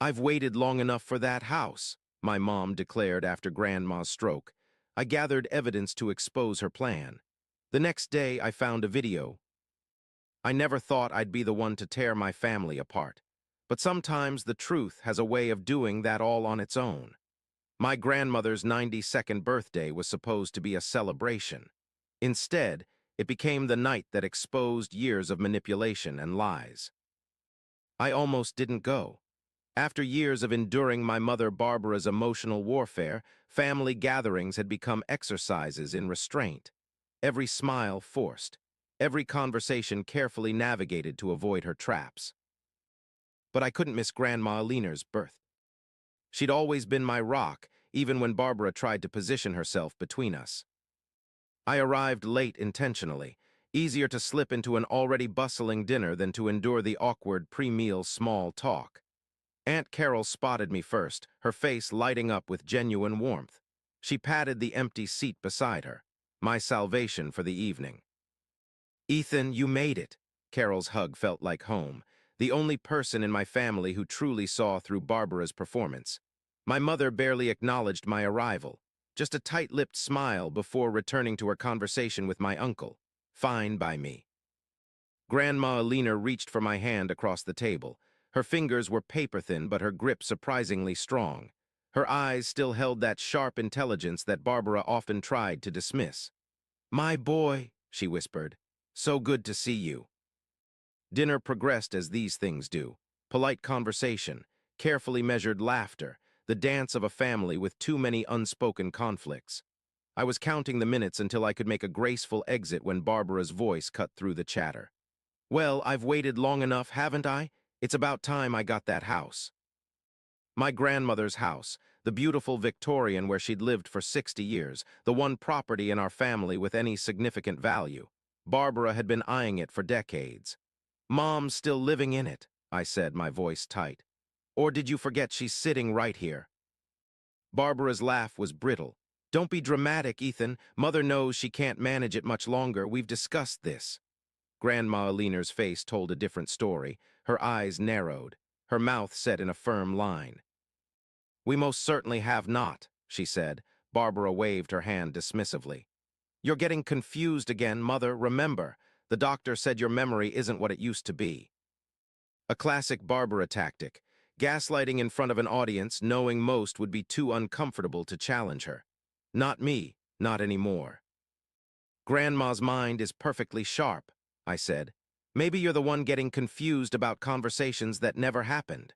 "I've waited long enough for that house," my mom declared after Grandma's stroke. I gathered evidence to expose her plan. The next day, I found a video. I never thought I'd be the one to tear my family apart. But sometimes the truth has a way of doing that all on its own. My grandmother's 92nd birthday was supposed to be a celebration. Instead, it became the night that exposed years of manipulation and lies. I almost didn't go. After years of enduring my mother Barbara's emotional warfare, family gatherings had become exercises in restraint. Every smile forced, every conversation carefully navigated to avoid her traps. But I couldn't miss Grandma Alina's birth. She'd always been my rock, even when Barbara tried to position herself between us. I arrived late intentionally. Easier to slip into an already bustling dinner than to endure the awkward pre-meal small talk. Aunt Carol spotted me first, her face lighting up with genuine warmth. She patted the empty seat beside her, my salvation for the evening. "Ethan, you made it." Carol's hug felt like home, the only person in my family who truly saw through Barbara's performance. My mother barely acknowledged my arrival, just a tight-lipped smile before returning to her conversation with my uncle. Fine by me. Grandma Alina reached for my hand across the table. Her fingers were paper-thin, but her grip surprisingly strong. Her eyes still held that sharp intelligence that Barbara often tried to dismiss. "My boy," she whispered, "so good to see you." Dinner progressed as these things do. Polite conversation, carefully measured laughter, the dance of a family with too many unspoken conflicts. I was counting the minutes until I could make a graceful exit when Barbara's voice cut through the chatter. "Well, I've waited long enough, haven't I? It's about time I got that house." My grandmother's house, the beautiful Victorian where she'd lived for 60 years, the one property in our family with any significant value. Barbara had been eyeing it for decades. "Mom's still living in it," I said, my voice tight. "Or did you forget she's sitting right here?" Barbara's laugh was brittle. "Don't be dramatic, Ethan. Mother knows she can't manage it much longer. We've discussed this." Grandma Alina's face told a different story. Her eyes narrowed, her mouth set in a firm line. "We most certainly have not," she said. Barbara waved her hand dismissively. "You're getting confused again, Mother. Remember, the doctor said your memory isn't what it used to be." A classic Barbara tactic, gaslighting in front of an audience, knowing most would be too uncomfortable to challenge her. Not me, not anymore. "Grandma's mind is perfectly sharp," I said. "Maybe you're the one getting confused about conversations that never happened."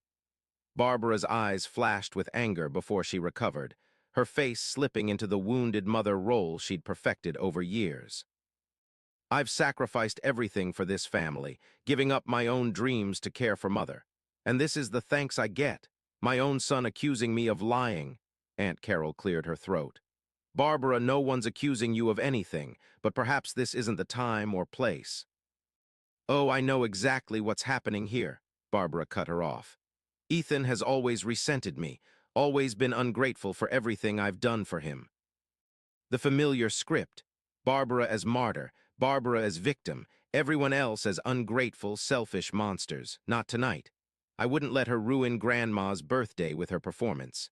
Barbara's eyes flashed with anger before she recovered, her face slipping into the wounded mother role she'd perfected over years. "I've sacrificed everything for this family, giving up my own dreams to care for Mother. And this is the thanks I get. My own son accusing me of lying." Aunt Carol cleared her throat. "Barbara, no one's accusing you of anything, but perhaps this isn't the time or place." "Oh, I know exactly what's happening here," Barbara cut her off. "Ethan has always resented me, always been ungrateful for everything I've done for him." The familiar script: Barbara as martyr, Barbara as victim, everyone else as ungrateful, selfish monsters. Not tonight. I wouldn't let her ruin Grandma's birthday with her performance.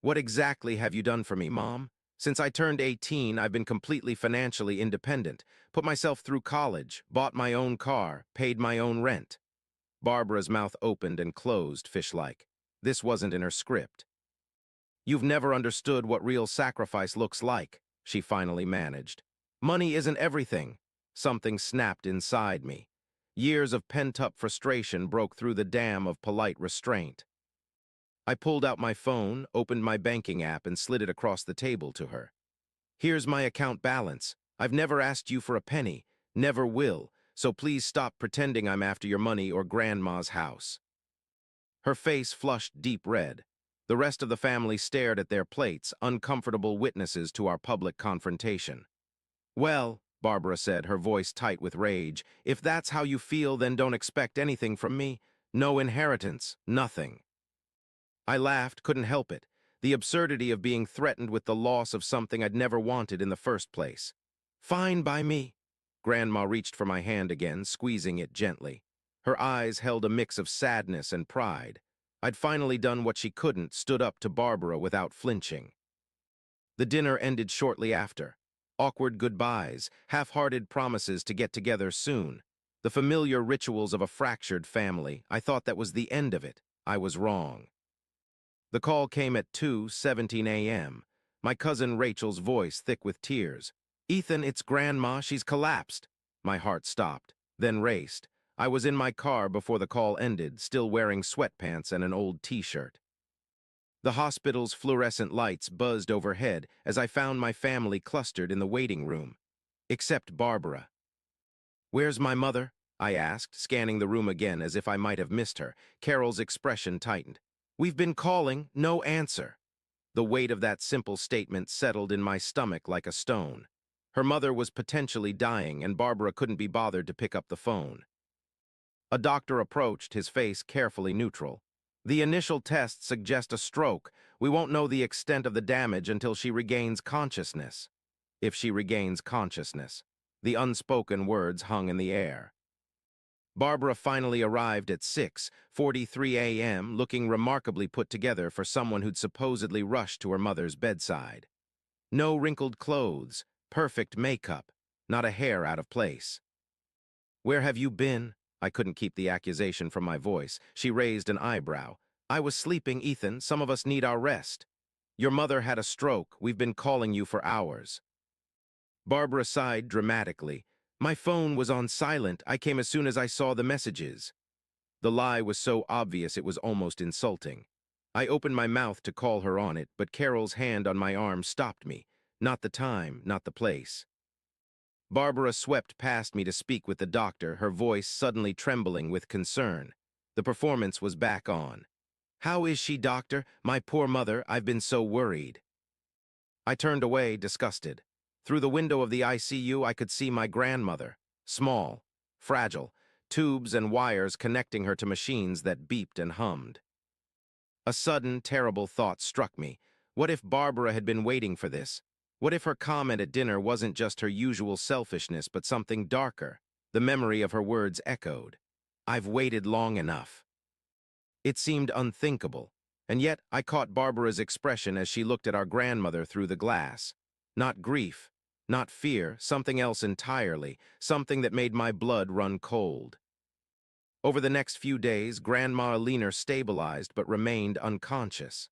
"What exactly have you done for me, Mom? Since I turned 18, I've been completely financially independent, put myself through college, bought my own car, paid my own rent." Barbara's mouth opened and closed fish-like. This wasn't in her script. "You've never understood what real sacrifice looks like," she finally managed. "Money isn't everything." Something snapped inside me. Years of pent-up frustration broke through the dam of polite restraint. I pulled out my phone, opened my banking app, and slid it across the table to her. "Here's my account balance. I've never asked you for a penny, never will, so please stop pretending I'm after your money or Grandma's house." Her face flushed deep red. The rest of the family stared at their plates, uncomfortable witnesses to our public confrontation. "Well," Barbara said, her voice tight with rage, "if that's how you feel, then don't expect anything from me. No inheritance, nothing." I laughed, couldn't help it. The absurdity of being threatened with the loss of something I'd never wanted in the first place. "Fine by me." Grandma reached for my hand again, squeezing it gently. Her eyes held a mix of sadness and pride. I'd finally done what she couldn't, stood up to Barbara without flinching. The dinner ended shortly after. Awkward goodbyes, half-hearted promises to get together soon. The familiar rituals of a fractured family. I thought that was the end of it. I was wrong. The call came at 2:17 a.m. My cousin Rachel's voice thick with tears. "Ethan, it's Grandma, she's collapsed." My heart stopped, then raced. I was in my car before the call ended, still wearing sweatpants and an old t-shirt. The hospital's fluorescent lights buzzed overhead as I found my family clustered in the waiting room. Except Barbara. "Where's my mother?" I asked, scanning the room again as if I might have missed her. Carol's expression tightened. "We've been calling, no answer." The weight of that simple statement settled in my stomach like a stone. Her mother was potentially dying, and Barbara couldn't be bothered to pick up the phone. A doctor approached, his face carefully neutral. "The initial tests suggest a stroke. We won't know the extent of the damage until she regains consciousness." If she regains consciousness. The unspoken words hung in the air. Barbara finally arrived at 6:43 a.m., looking remarkably put together for someone who'd supposedly rushed to her mother's bedside. No wrinkled clothes, perfect makeup, not a hair out of place. "Where have you been?" I couldn't keep the accusation from my voice. She raised an eyebrow. "I was sleeping, Ethan. Some of us need our rest. Your mother had a stroke. We've been calling you for hours." Barbara sighed dramatically. "My phone was on silent. I came as soon as I saw the messages." The lie was so obvious it was almost insulting. I opened my mouth to call her on it, but Carol's hand on my arm stopped me. Not the time, not the place. Barbara swept past me to speak with the doctor, her voice suddenly trembling with concern. The performance was back on. "How is she, doctor? My poor mother, I've been so worried." I turned away, disgusted. Through the window of the ICU, I could see my grandmother. Small, fragile, tubes and wires connecting her to machines that beeped and hummed. A sudden, terrible thought struck me. What if Barbara had been waiting for this? What if her comment at dinner wasn't just her usual selfishness, but something darker? The memory of her words echoed. "I've waited long enough." It seemed unthinkable, and yet I caught Barbara's expression as she looked at our grandmother through the glass. Not grief, not fear, something else entirely, something that made my blood run cold. Over the next few days, Grandma Alina stabilized but remained unconscious.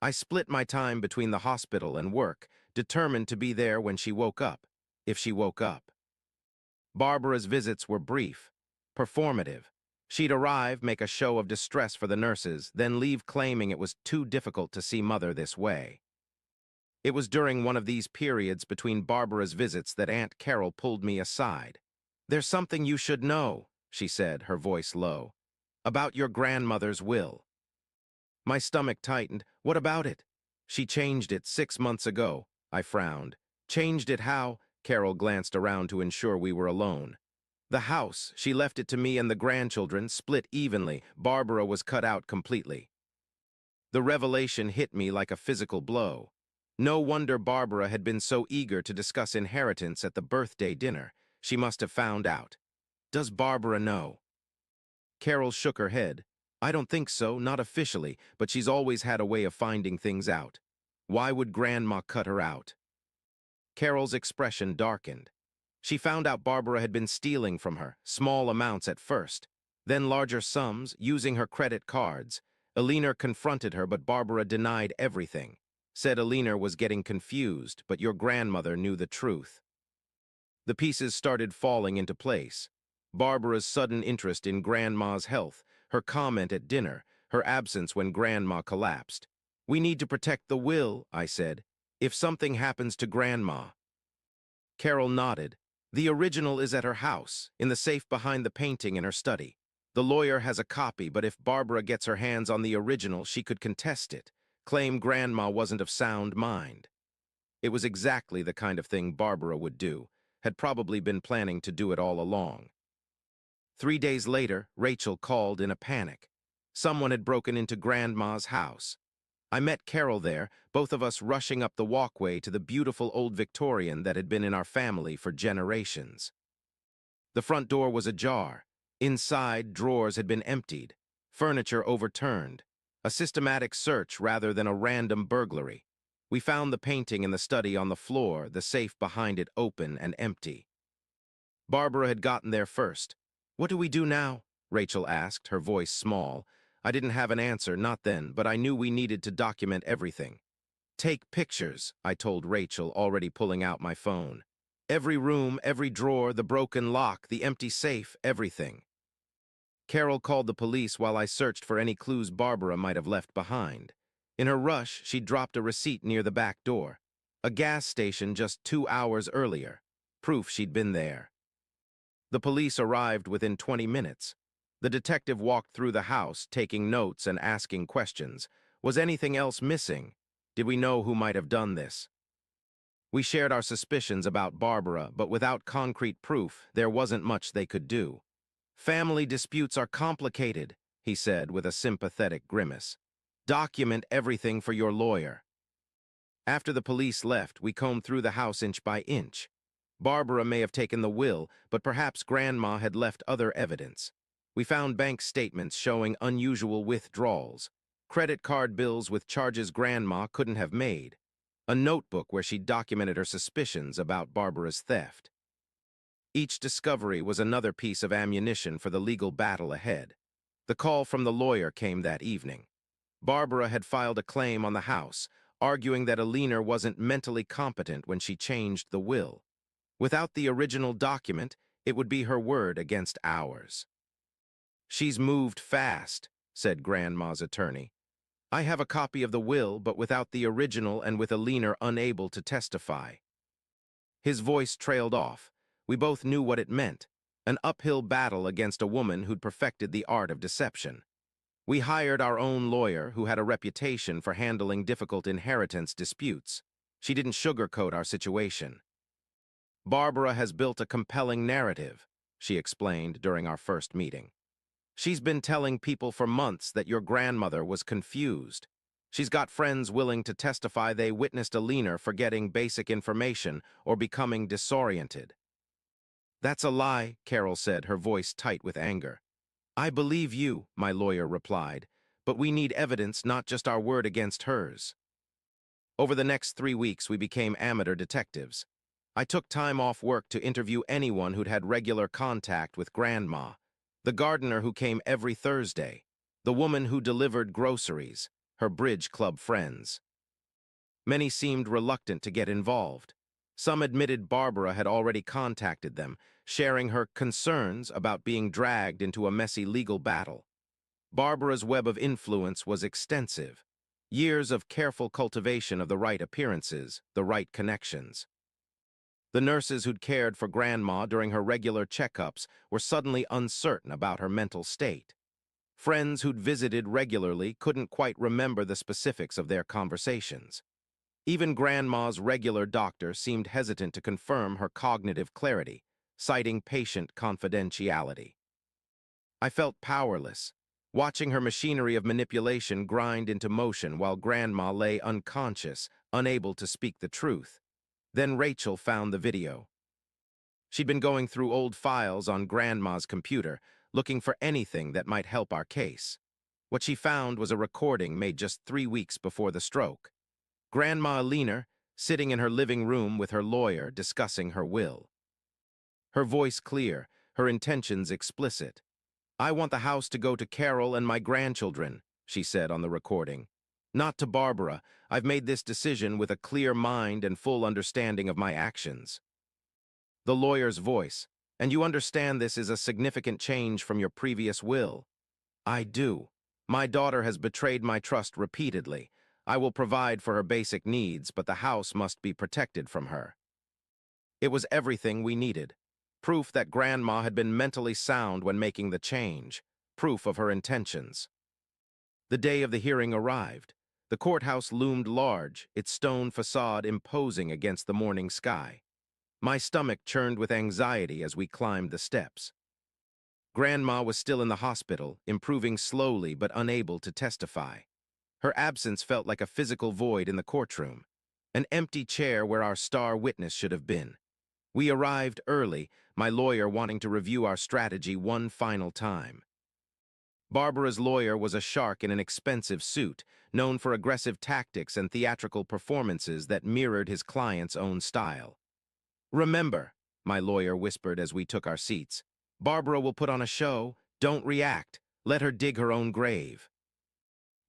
I split my time between the hospital and work, determined to be there when she woke up, if she woke up. Barbara's visits were brief, performative. She'd arrive, make a show of distress for the nurses, then leave claiming it was too difficult to see Mother this way. It was during one of these periods between Barbara's visits that Aunt Carol pulled me aside. "There's something you should know," she said, her voice low, "about your grandmother's will." My stomach tightened. "What about it?" "She changed it 6 months ago." I frowned. "Changed it how?" Carol glanced around to ensure we were alone. "The house. She left it to me and the grandchildren, split evenly. Barbara was cut out completely." The revelation hit me like a physical blow. No wonder Barbara had been so eager to discuss inheritance at the birthday dinner. She must have found out. "Does Barbara know?" Carol shook her head. "I don't think so, not officially, but she's always had a way of finding things out. Why would Grandma cut her out?" Carol's expression darkened. She found out Barbara had been stealing from her, small amounts at first, then larger sums, using her credit cards. Alina confronted her, but Barbara denied everything. Said Alina was getting confused, but your grandmother knew the truth. The pieces started falling into place. Barbara's sudden interest in Grandma's health, her comment at dinner, her absence when Grandma collapsed. "We need to protect the will," I said. "If something happens to Grandma." Carol nodded. "The original is at her house, in the safe behind the painting in her study. The lawyer has a copy, but if Barbara gets her hands on the original, she could contest it, claim Grandma wasn't of sound mind." It was exactly the kind of thing Barbara would do, had probably been planning to do it all along. 3 days later, Rachel called in a panic. Someone had broken into Grandma's house. I met Carol there, both of us rushing up the walkway to the beautiful old Victorian that had been in our family for generations. The front door was ajar. Inside, drawers had been emptied, furniture overturned. A systematic search rather than a random burglary. We found the painting in the study on the floor, the safe behind it open and empty. Barbara had gotten there first. "What do we do now?" Rachel asked, her voice small. I didn't have an answer, not then, but I knew we needed to document everything. "Take pictures," I told Rachel, already pulling out my phone. "Every room, every drawer, the broken lock, the empty safe, everything." Carol called the police while I searched for any clues Barbara might have left behind. In her rush, she dropped a receipt near the back door. A gas station just 2 hours earlier. Proof she'd been there. The police arrived within 20 minutes. The detective walked through the house, taking notes and asking questions. Was anything else missing? Did we know who might have done this? We shared our suspicions about Barbara, but without concrete proof, there wasn't much they could do. "Family disputes are complicated," he said with a sympathetic grimace. "Document everything for your lawyer." After the police left, we combed through the house inch by inch. Barbara may have taken the will, but perhaps Grandma had left other evidence. We found bank statements showing unusual withdrawals, credit card bills with charges Grandma couldn't have made, a notebook where she documented her suspicions about Barbara's theft. Each discovery was another piece of ammunition for the legal battle ahead. The call from the lawyer came that evening. Barbara had filed a claim on the house, arguing that Alina wasn't mentally competent when she changed the will. Without the original document, it would be her word against ours. "She's moved fast," said Grandma's attorney. "I have a copy of the will, but without the original and with Alina unable to testify." His voice trailed off. We both knew what it meant, an uphill battle against a woman who'd perfected the art of deception. We hired our own lawyer, who had a reputation for handling difficult inheritance disputes. She didn't sugarcoat our situation. "Barbara has built a compelling narrative," she explained during our first meeting. "She's been telling people for months that your grandmother was confused. She's got friends willing to testify they witnessed Alina forgetting basic information or becoming disoriented." "That's a lie," Carol said, her voice tight with anger. "I believe you," my lawyer replied, "but we need evidence, not just our word against hers." Over the next 3 weeks, we became amateur detectives. I took time off work to interview anyone who'd had regular contact with Grandma, the gardener who came every Thursday, the woman who delivered groceries, her bridge club friends. Many seemed reluctant to get involved. Some admitted Barbara had already contacted them, sharing her concerns about being dragged into a messy legal battle. Barbara's web of influence was extensive. Years of careful cultivation of the right appearances, the right connections. The nurses who'd cared for Grandma during her regular checkups were suddenly uncertain about her mental state. Friends who'd visited regularly couldn't quite remember the specifics of their conversations. Even Grandma's regular doctor seemed hesitant to confirm her cognitive clarity, citing patient confidentiality. I felt powerless, watching her machinery of manipulation grind into motion while Grandma lay unconscious, unable to speak the truth. Then Rachel found the video. She'd been going through old files on Grandma's computer, looking for anything that might help our case. What she found was a recording made just 3 weeks before the stroke. Grandma Alina, sitting in her living room with her lawyer discussing her will. Her voice clear, her intentions explicit. "I want the house to go to Carol and my grandchildren," she said on the recording. "Not to Barbara. I've made this decision with a clear mind and full understanding of my actions." The lawyer's voice. "And you understand this is a significant change from your previous will?" "I do. My daughter has betrayed my trust repeatedly. I will provide for her basic needs, but the house must be protected from her." It was everything we needed. Proof that Grandma had been mentally sound when making the change. Proof of her intentions. The day of the hearing arrived. The courthouse loomed large, its stone facade imposing against the morning sky. My stomach churned with anxiety as we climbed the steps. Grandma was still in the hospital, improving slowly but unable to testify. Her absence felt like a physical void in the courtroom, an empty chair where our star witness should have been. We arrived early, my lawyer wanting to review our strategy one final time. Barbara's lawyer was a shark in an expensive suit, known for aggressive tactics and theatrical performances that mirrored his client's own style. "Remember," my lawyer whispered as we took our seats, "Barbara will put on a show. Don't react. Let her dig her own grave."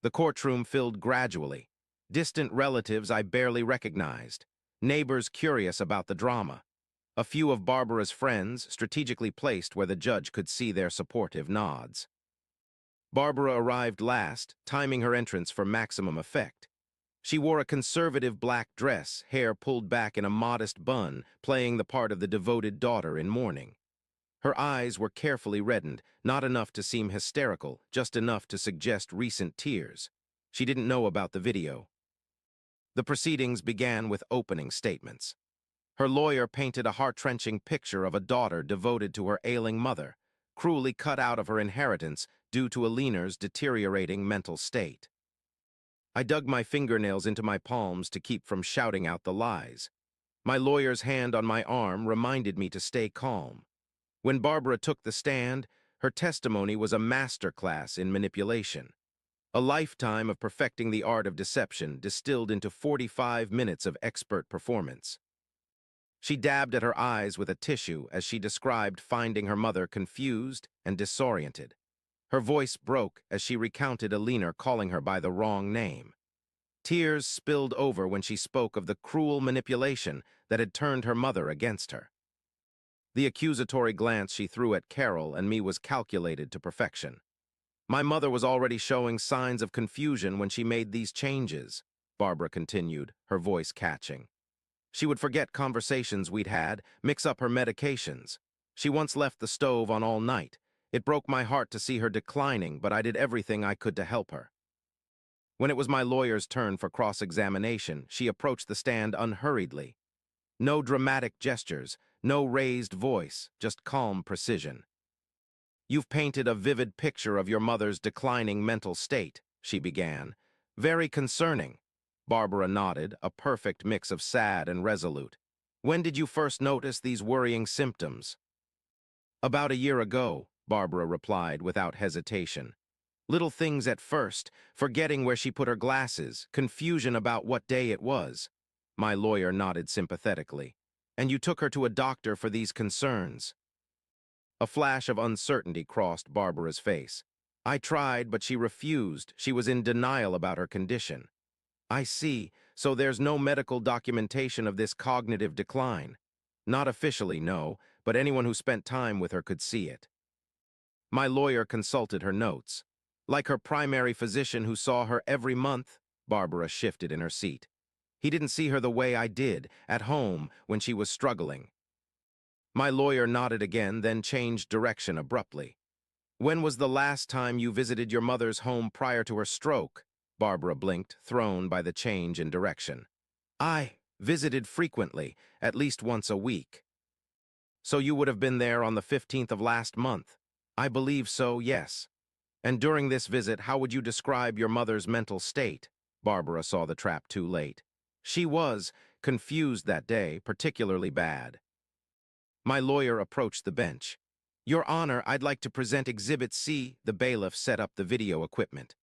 The courtroom filled gradually. Distant relatives I barely recognized. Neighbors curious about the drama. A few of Barbara's friends strategically placed where the judge could see their supportive nods. Barbara arrived last, timing her entrance for maximum effect. She wore a conservative black dress, hair pulled back in a modest bun, playing the part of the devoted daughter in mourning. Her eyes were carefully reddened, not enough to seem hysterical, just enough to suggest recent tears. She didn't know about the video. The proceedings began with opening statements. Her lawyer painted a heart-wrenching picture of a daughter devoted to her ailing mother, cruelly cut out of her inheritance due to Alina's deteriorating mental state. I dug my fingernails into my palms to keep from shouting out the lies. My lawyer's hand on my arm reminded me to stay calm. When Barbara took the stand, her testimony was a masterclass in manipulation. A lifetime of perfecting the art of deception distilled into 45 minutes of expert performance. She dabbed at her eyes with a tissue as she described finding her mother confused and disoriented. Her voice broke as she recounted Alina calling her by the wrong name. Tears spilled over when she spoke of the cruel manipulation that had turned her mother against her. The accusatory glance she threw at Carol and me was calculated to perfection. My mother was already showing signs of confusion when she made these changes, Barbara continued, her voice catching. She would forget conversations we'd had, mix up her medications. She once left the stove on all night. It broke my heart to see her declining, but I did everything I could to help her. When it was my lawyer's turn for cross-examination, she approached the stand unhurriedly. No dramatic gestures, no raised voice, just calm precision. "You've painted a vivid picture of your mother's declining mental state," she began. "Very concerning." Barbara nodded, a perfect mix of sad and resolute. "When did you first notice these worrying symptoms?" "About a year ago," Barbara replied without hesitation. "Little things at first, forgetting where she put her glasses, confusion about what day it was." My lawyer nodded sympathetically. "And you took her to a doctor for these concerns?" A flash of uncertainty crossed Barbara's face. "I tried, but she refused. She was in denial about her condition." "I see. So there's no medical documentation of this cognitive decline?" "Not officially, no, but anyone who spent time with her could see it." My lawyer consulted her notes. "Like her primary physician who saw her every month?" Barbara shifted in her seat. "He didn't see her the way I did, at home, when she was struggling." My lawyer nodded again, then changed direction abruptly. "When was the last time you visited your mother's home prior to her stroke?" Barbara blinked, thrown by the change in direction. "I visited frequently, at least once a week." "So you would have been there on the 15th of last month?" "I believe so, yes." "And during this visit, how would you describe your mother's mental state?" Barbara saw the trap too late. "She was confused that day, particularly bad." My lawyer approached the bench. "Your Honor, I'd like to present Exhibit C." The bailiff set up the video equipment.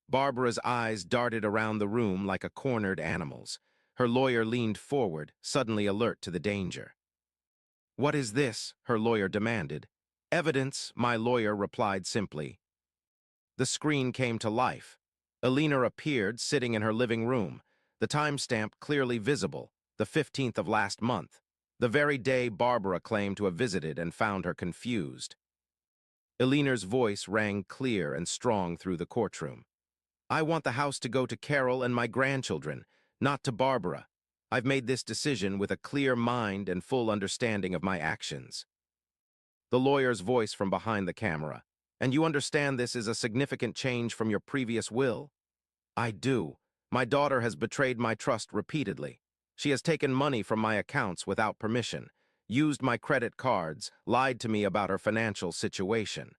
Barbara's eyes darted around the room like a cornered animal's. Her lawyer leaned forward, suddenly alert to the danger. "What is this?" her lawyer demanded. "Evidence," my lawyer replied simply. The screen came to life. Alina appeared, sitting in her living room, the timestamp clearly visible, the 15th of last month, the very day Barbara claimed to have visited and found her confused. Alina's voice rang clear and strong through the courtroom. "I want the house to go to Carol and my grandchildren, not to Barbara. I've made this decision with a clear mind and full understanding of my actions." The lawyer's voice from behind the camera. "And you understand this is a significant change from your previous will?" "I do. My daughter has betrayed my trust repeatedly. She has taken money from my accounts without permission, used my credit cards, lied to me about her financial situation.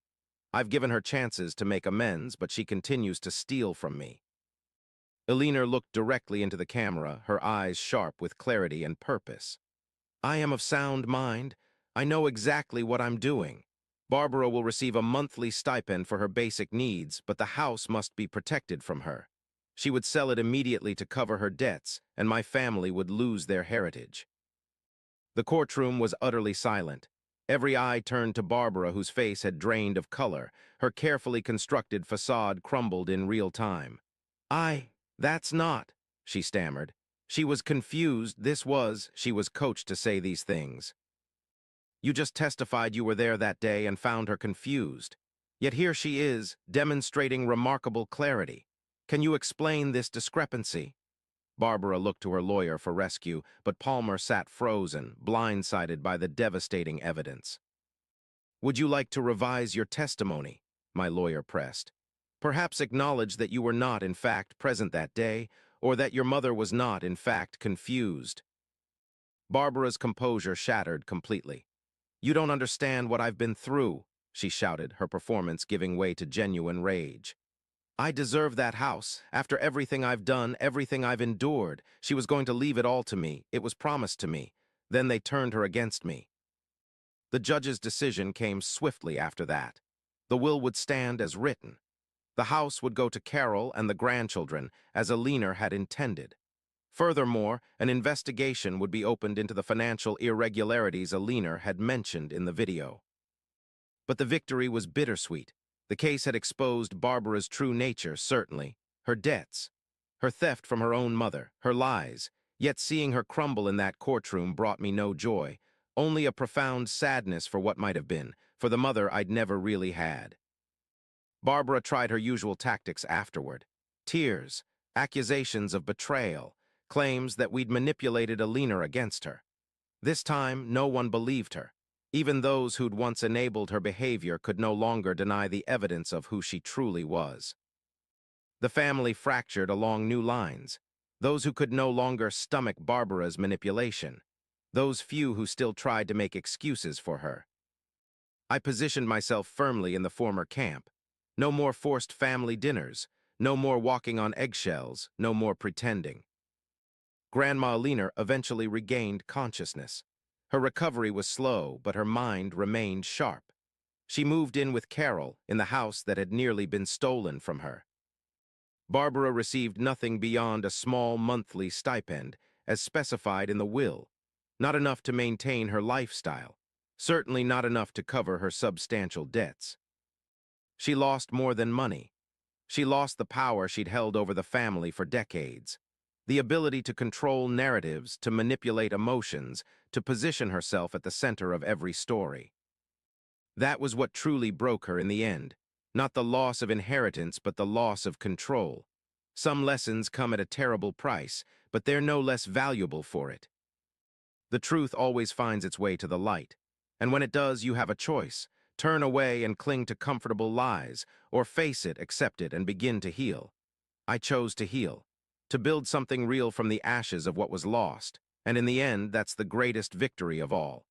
I've given her chances to make amends, but she continues to steal from me." Alina looked directly into the camera, her eyes sharp with clarity and purpose. "I am of sound mind. I know exactly what I'm doing." Barbara will receive a monthly stipend for her basic needs, but the house must be protected from her. She would sell it immediately to cover her debts, and my family would lose their heritage. The courtroom was utterly silent. Every eye turned to Barbara, whose face had drained of color. Her carefully constructed facade crumbled in real time. That's not, she stammered. She was confused. She was coached to say these things. You just testified you were there that day and found her confused. Yet here she is, demonstrating remarkable clarity. Can you explain this discrepancy? Barbara looked to her lawyer for rescue, but Palmer sat frozen, blindsided by the devastating evidence. Would you like to revise your testimony? My lawyer pressed. Perhaps acknowledge that you were not, in fact, present that day, or that your mother was not, in fact, confused. Barbara's composure shattered completely. You don't understand what I've been through, she shouted, her performance giving way to genuine rage. I deserve that house. After everything I've done, everything I've endured, she was going to leave it all to me. It was promised to me. Then they turned her against me. The judge's decision came swiftly after that. The will would stand as written. The house would go to Carol and the grandchildren, as Alina had intended. Furthermore, an investigation would be opened into the financial irregularities Alina had mentioned in the video. But the victory was bittersweet. The case had exposed Barbara's true nature, certainly, her debts, her theft from her own mother, her lies. Yet seeing her crumble in that courtroom brought me no joy, only a profound sadness for what might have been, for the mother I'd never really had. Barbara tried her usual tactics afterward. Tears, accusations of betrayal, claims that we'd manipulated Alina against her. This time, no one believed her. Even those who'd once enabled her behavior could no longer deny the evidence of who she truly was. The family fractured along new lines. Those who could no longer stomach Barbara's manipulation. Those few who still tried to make excuses for her. I positioned myself firmly in the former camp. No more forced family dinners. No more walking on eggshells. No more pretending. Grandma Alina eventually regained consciousness. Her recovery was slow, but her mind remained sharp. She moved in with Carol in the house that had nearly been stolen from her. Barbara received nothing beyond a small monthly stipend, as specified in the will. Not enough to maintain her lifestyle. Certainly not enough to cover her substantial debts. She lost more than money. She lost the power she'd held over the family for decades. The ability to control narratives, to manipulate emotions, to position herself at the center of every story. That was what truly broke her in the end. Not the loss of inheritance, but the loss of control. Some lessons come at a terrible price, but they're no less valuable for it. The truth always finds its way to the light. And when it does, you have a choice. Turn away and cling to comfortable lies, or face it, accept it, and begin to heal. I chose to heal. To build something real from the ashes of what was lost. And in the end, that's the greatest victory of all.